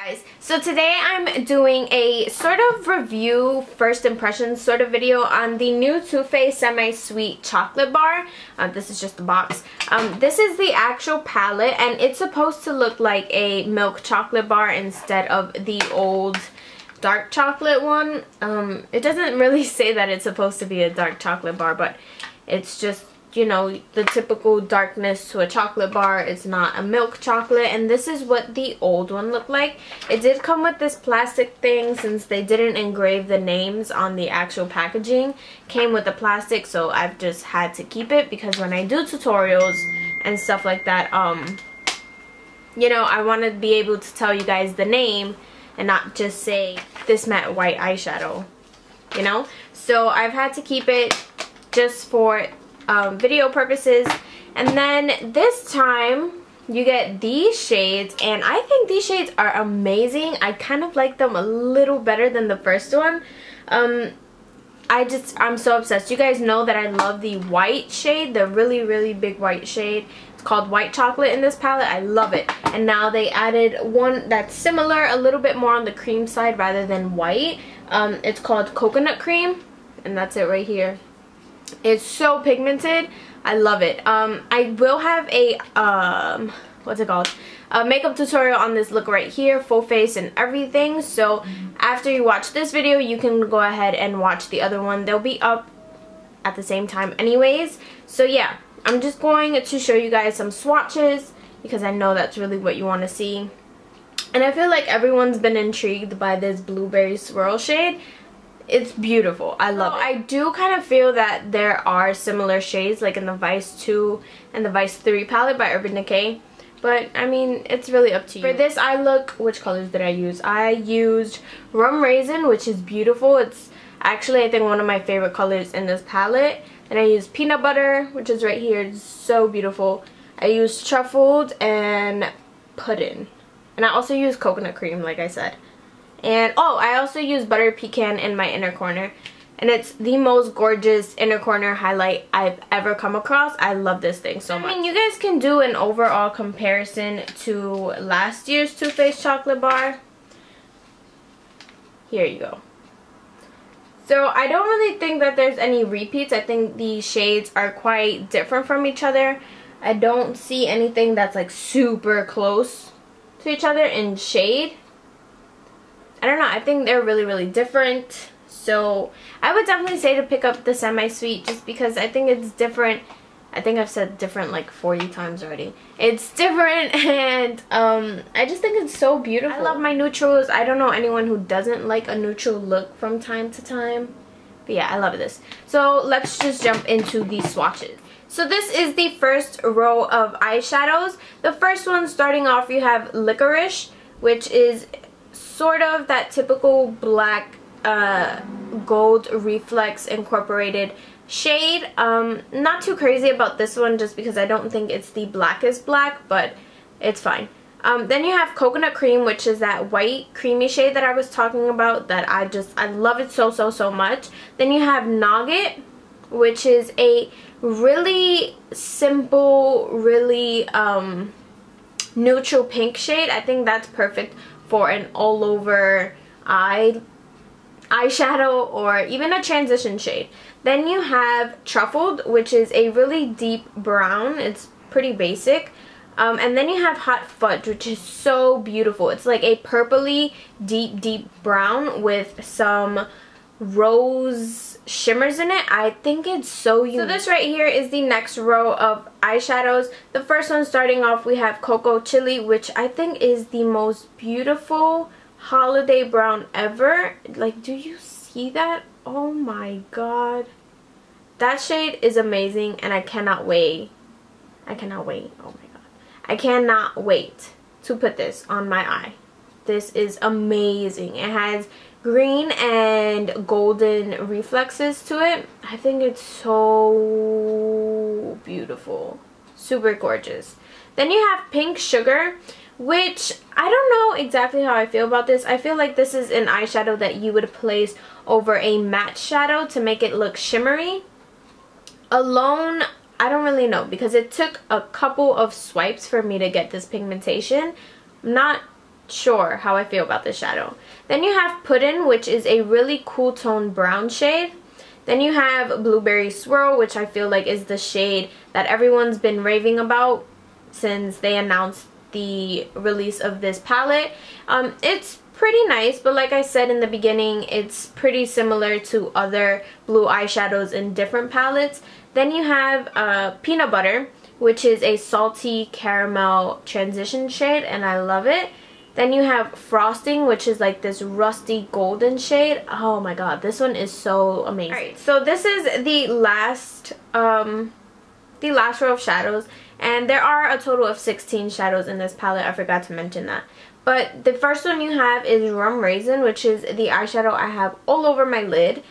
Guys, so today I'm doing a sort of review, first impressions sort of video on the new Too Faced Semi-Sweet Chocolate Bar. This is just the box. This is the actual palette, and it's supposed to look like a milk chocolate bar instead of the old dark chocolate one. It doesn't really say that it's supposed to be a dark chocolate bar, but it's just, you know, the typical darkness to a chocolate bar. It's not a milk chocolate, and this is what the old one looked like. It did come with this plastic thing since they didn't engrave the names on the actual packaging. Came with the plastic, so I've just had to keep it because when I do tutorials and stuff like that, you know, I want to be able to tell you guys the name and not just say this matte white eyeshadow, you know. So I've had to keep it just for video purposes. And then this time you get these shades, and I think these shades are amazing. I kind of like them a little better than the first one. I'm so obsessed. You guys know that I love the white shade, the really big white shade. It's called White Chocolate in this palette. I love it. And now they added one that's similar, a little bit more on the cream side rather than white. It's called Coconut Cream, and that's it right here. It's so pigmented. I love it. I will have a what's it called, a makeup tutorial on this look right here, full face and everything. So after you watch this video, you can go ahead and watch the other one. They'll be up at the same time anyways. So yeah, I'm just going to show you guys some swatches because I know that's really what you want to see. And I feel like everyone's been intrigued by this blueberry swirl shade. It's beautiful. I love it. I do kind of feel that there are similar shades like in the Vice 2 and the Vice 3 palette by Urban Decay. But, I mean, it's really up to you. For this eye look, which colors did I use? I used Rum Raisin, which is beautiful. It's actually, I think, one of my favorite colors in this palette. And I used Peanut Butter, which is right here. It's so beautiful. I used Truffled and Pudding. And I also used Coconut Cream, like I said. And oh, I also use Butter Pecan in my inner corner, and it's the most gorgeous inner corner highlight I've ever come across. I love this thing so much. I mean, you guys can do an overall comparison to last year's Too Faced chocolate bar. Here you go. So I don't really think that there's any repeats. I think the shades are quite different from each other. I don't see anything that's like super close to each other in shade. I don't know, I think they're really different. So I would definitely say to pick up the Semi-Sweet just because I think it's different. I think I've said different like 40 times already. It's different, and I just think it's so beautiful. I love my neutrals. I don't know anyone who doesn't like a neutral look from time to time. But yeah, I love this. So let's just jump into the swatches. So this is the first row of eyeshadows. The first one, starting off, you have Licorice, which is sort of that typical black gold reflex incorporated shade. Not too crazy about this one just because I don't think it's the blackest black, but it's fine. Then you have Coconut Cream, which is that white creamy shade that I was talking about that I love it so much. Then you have Nugget, which is a really simple, really neutral pink shade. I think that's perfect for an all over eyeshadow or even a transition shade. Then you have Truffled, which is a really deep brown. It's pretty basic. And then you have Hot Fudge, which is so beautiful. It's like a purpley deep brown with some rose shimmers in it. I think it's so unique. So this right here is the next row of eyeshadows. The first one, starting off, we have Cocoa Chili, which I think is the most beautiful holiday brown ever. Like, do you see that? Oh my god, that shade is amazing, and I cannot wait. Oh my god, I cannot wait to put this on my eye. This is amazing. It has green and golden reflexes to it. I think it's so beautiful. Super gorgeous. Then you have Pink Sugar, which I don't know exactly how I feel about this. I feel like this is an eyeshadow that you would place over a matte shadow to make it look shimmery. Alone, I don't really know because it took a couple of swipes for me to get this pigmentation. I'm not sure how I feel about this shadow. Then you have Puddin', which is a really cool tone brown shade. Then you have Blueberry Swirl, which I feel like is the shade that everyone's been raving about since they announced the release of this palette. It's pretty nice, but like I said in the beginning, it's pretty similar to other blue eyeshadows in different palettes. Then you have Peanut Butter, which is a salty caramel transition shade, and I love it. Then you have Frosting, which is like this rusty golden shade. Oh my god, this one is so amazing. Alright, so this is the last row of shadows, and there are a total of 16 shadows in this palette. I forgot to mention that. But the first one you have is Rum Raisin, which is the eyeshadow I have all over my lid.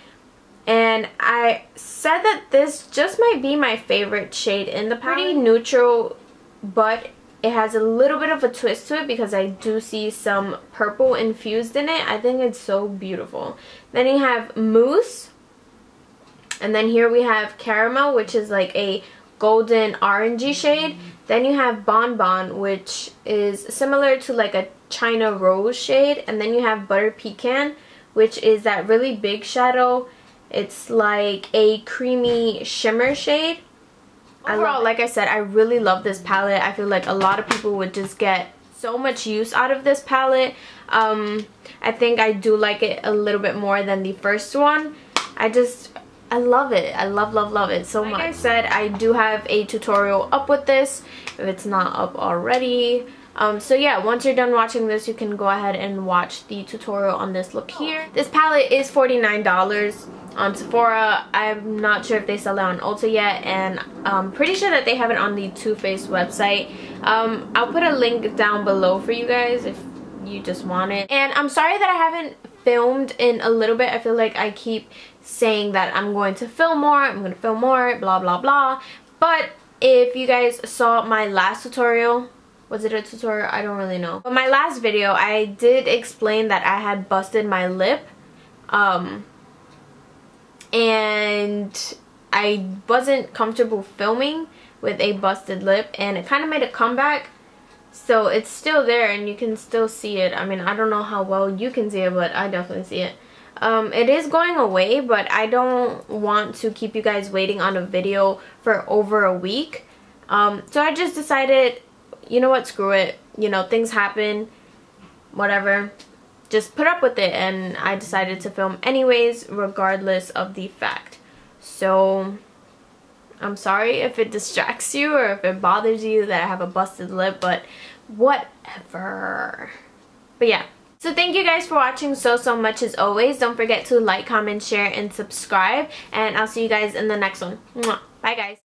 And I said that this just might be my favorite shade in the palette. Pretty neutral, but it has a little bit of a twist to it because I do see some purple infused in it. I think it's so beautiful. Then you have Mousse. And then here we have Caramel, which is like a golden orangey shade. Then you have Bonbon, which is similar to like a China Rose shade. And then you have Butter Pecan, which is that really big shadow. It's like a creamy shimmer shade. Overall, like I said, I really love this palette. I feel like a lot of people would just get so much use out of this palette. I think I do like it a little bit more than the first one. I love it. I love it so much. Like I said, I do have a tutorial up with this, if it's not up already. So yeah, once you're done watching this, you can go ahead and watch the tutorial on this look here. This palette is $49 on Sephora. I'm not sure if they sell it on Ulta yet, and I'm pretty sure that they have it on the Too Faced website. I'll put a link down below for you guys if you just want it. And I'm sorry that I haven't filmed in a little bit. I feel like I keep saying that I'm going to film more, blah blah blah. But if you guys saw my last tutorial, was it a tutorial? I don't really know. But my last video, I did explain that I had busted my lip. And I wasn't comfortable filming with a busted lip, and it kind of made a comeback. So it's still there and you can still see it. I mean, I don't know how well you can see it, but I definitely see it. It is going away, but I don't want to keep you guys waiting on a video for over a week. So I just decided, you know what, screw it. You know, things happen, whatever. Just put up with it, and I decided to film anyways, regardless of the fact. So I'm sorry if it distracts you or if it bothers you that I have a busted lip, but whatever. But yeah. So thank you guys for watching so much as always. Don't forget to like, comment, share, and subscribe. And I'll see you guys in the next one. Mwah. Bye guys.